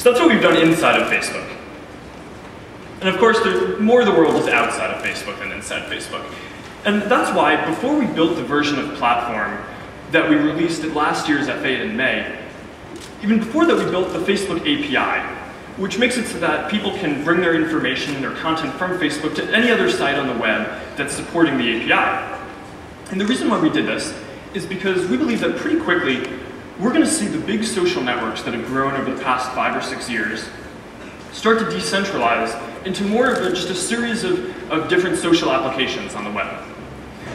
So that's what we've done inside of Facebook. And of course, more of the world is outside of Facebook than inside Facebook. And that's why, before we built the version of platform that we released at last year's F8 in May, even before that we built the Facebook API, which makes it so that people can bring their information and their content from Facebook to any other site on the web that's supporting the API. And the reason why we did this is because we believe that pretty quickly, we're going to see the big social networks that have grown over the past 5 or 6 years start to decentralize into more of just a series of different social applications on the web.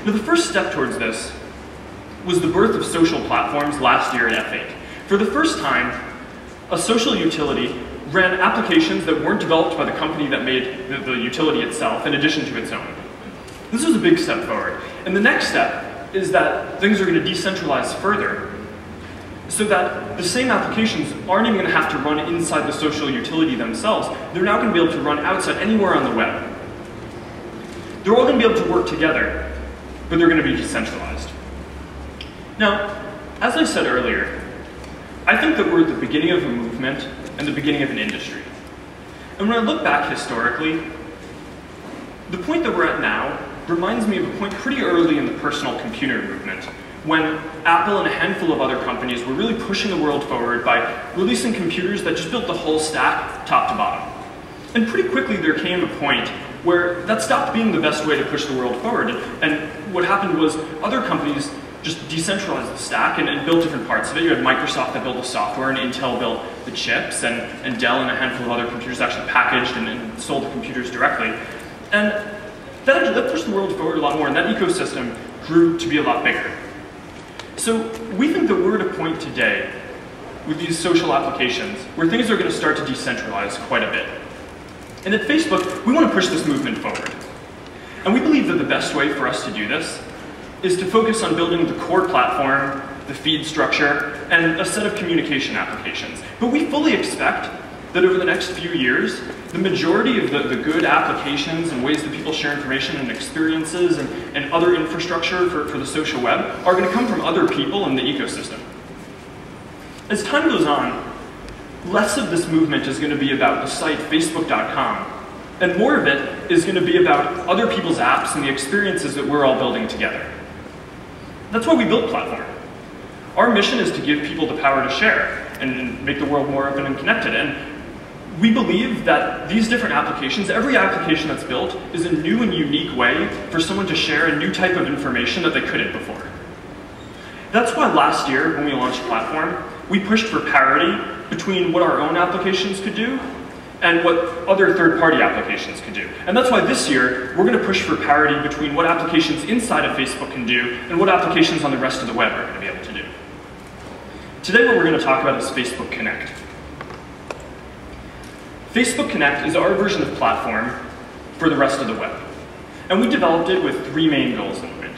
Now, the first step towards this was the birth of social platforms last year at F8. For the first time, a social utility ran applications that weren't developed by the company that made the utility itself in addition to its own. This was a big step forward. And the next step is that things are going to decentralize further so that the same applications aren't even going to have to run inside the social utility themselves. They're now going to be able to run outside anywhere on the web. They're all going to be able to work together, but they're going to be decentralized. Now, as I said earlier, I think that we're at the beginning of a movement and the beginning of an industry. And when I look back historically, the point that we're at now reminds me of a point pretty early in the personal computer movement, when Apple and a handful of other companies were really pushing the world forward by releasing computers that just built the whole stack top to bottom. And pretty quickly there came a point where that stopped being the best way to push the world forward. And what happened was other companies just decentralized the stack and built different parts of it. You had Microsoft that built the software, and Intel built the chips, and Dell and a handful of other computers actually packaged and sold the computers directly. And that pushed the world forward a lot more, and that ecosystem grew to be a lot bigger. So we think that we're at a point today with these social applications where things are going to start to decentralize quite a bit. And at Facebook, we want to push this movement forward. And we believe that the best way for us to do this is to focus on building the core platform, the feed structure, and a set of communication applications. But we fully expect that over the next few years, the majority of the good applications and ways that people share information and experiences and other infrastructure for the social web are going to come from other people in the ecosystem. As time goes on, less of this movement is going to be about the site facebook.com, and more of it is going to be about other people's apps and the experiences that we're all building together. That's why we built Platform. Our mission is to give people the power to share and make the world more open and connected. And we believe that these different applications, every application that's built, is a new and unique way for someone to share a new type of information that they couldn't before. That's why last year, when we launched Platform, we pushed for parity between what our own applications could do and what other third-party applications could do. And that's why this year, we're going to push for parity between what applications inside of Facebook can do and what applications on the rest of the web are going to be able to do. Today, what we're going to talk about is Facebook Connect. Facebook Connect is our version of Platform for the rest of the web. And we developed it with 3 main goals in mind.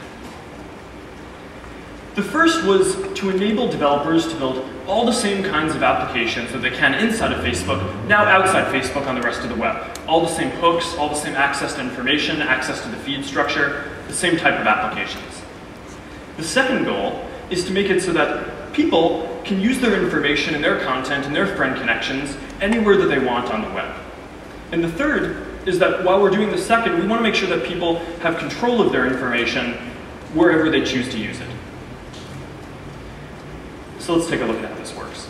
The first was to enable developers to build all the same kinds of applications that they can inside of Facebook, now outside Facebook on the rest of the web. All the same hooks, all the same access to information, access to the feed structure, the same type of applications. The second goal is to make it so that people can use their information and their content and their friend connections anywhere that they want on the web. And the third is that while we're doing the second, we want to make sure that people have control of their information wherever they choose to use it. So let's take a look at how this works.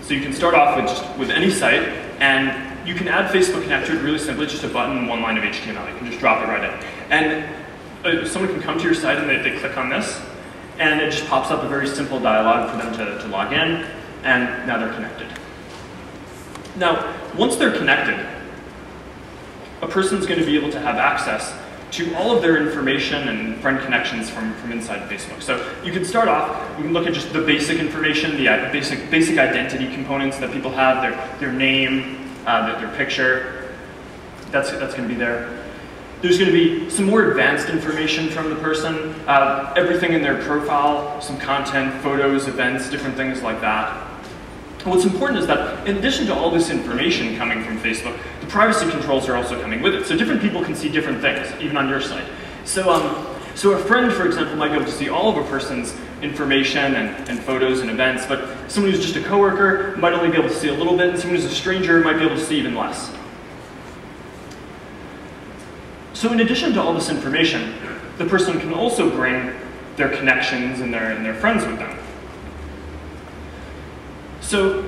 So you can start off with any site, and you can add Facebook Connect to it really simply, just a button and 1 line of HTML. You can just drop it right in. And someone can come to your site and they click on this, and it just pops up a very simple dialog for them to log in, and now they're connected. Now, once they're connected, a person's going to be able to have access to all of their information and friend connections from inside Facebook. So you can start off, you can look at just the basic information, the basic identity components that people have, their name, their picture, that's going to be there. There's going to be some more advanced information from the person, everything in their profile, some content, photos, events, different things like that. And what's important is that in addition to all this information coming from Facebook, the privacy controls are also coming with it. So different people can see different things, even on your site. So So a friend, for example, might be able to see all of a person's information and photos and events, but someone who's just a coworker might only be able to see a little bit, and someone who's a stranger might be able to see even less. So in addition to all this information, the person can also bring their connections and their friends with them. So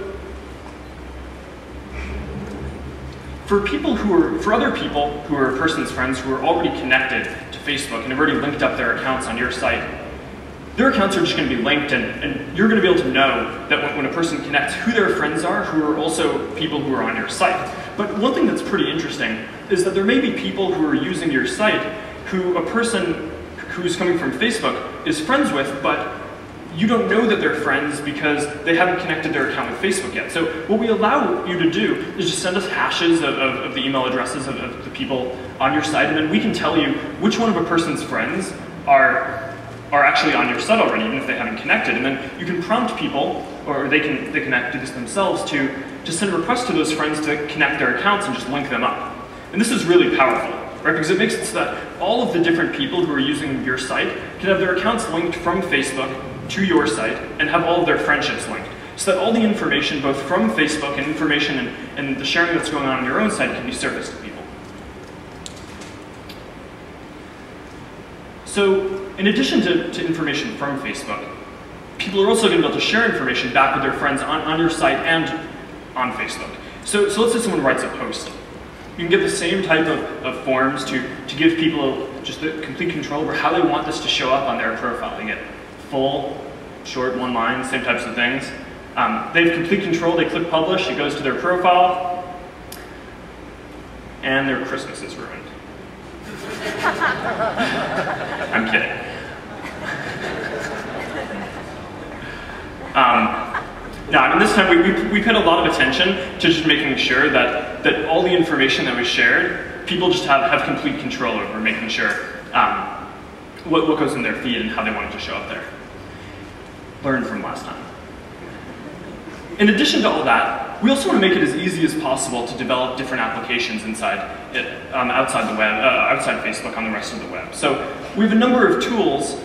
for other people who are a person's friends who are already connected to Facebook and have already linked up their accounts on your site, their accounts are just going to be linked, and you're going to be able to know that when a person connects who their friends are, who are also people who are on your site. But one thing that's pretty interesting is that there may be people who are using your site who a person who's coming from Facebook is friends with, but you don't know that they're friends because they haven't connected their account with Facebook yet. So what we allow you to do is just send us hashes of the email addresses of the people on your site, and then we can tell you which one of a person's friends are actually on your site already, even if they haven't connected. And then you can prompt people, or they can do this themselves, to send a request to those friends to connect their accounts and just link them up. And this is really powerful, right? Because it makes it so that all of the different people who are using your site can have their accounts linked from Facebook to your site and have all of their friendships linked. So that all the information, both from Facebook and information and the sharing that's going on your own site, can be surfaced to people. So in addition to information from Facebook, people are also going to be able to share information back with their friends on your site and on Facebook. So let's say someone writes a post. You can get the same type of forms to give people just the complete control over how they want this to show up on their profile. They get full, short, one line, same types of things. They have complete control. They click publish, it goes to their profile, and their Christmas is ruined. I'm kidding. No, I mean, this time we paid a lot of attention to just making sure that all the information that was shared, people just have complete control over, making sure what goes in their feed and how they want it to show up there. Learn from last time. In addition to all that, we also want to make it as easy as possible to develop different applications outside the web, outside Facebook on the rest of the web. So we have a number of tools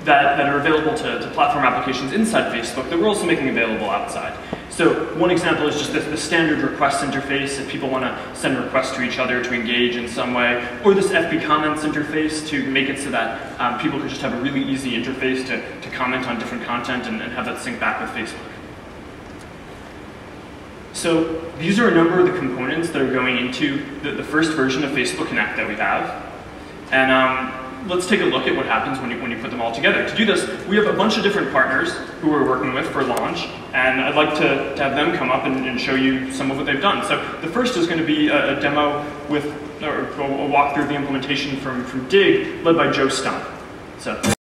that are available to platform applications inside Facebook that we're also making available outside. So one example is just the standard request interface if people want to send requests to each other to engage in some way, or this FB comments interface to make it so that people can just have a really easy interface to comment on different content and have that sync back with Facebook. So these are a number of the components that are going into the first version of Facebook Connect that we have. And let's take a look at what happens when you put them all together. To do this, we have a bunch of different partners who we're working with for launch, and I'd like to have them come up and show you some of what they've done. So the first is going to be a demo or a walkthrough of the implementation from Dig, led by Joe Stump. So.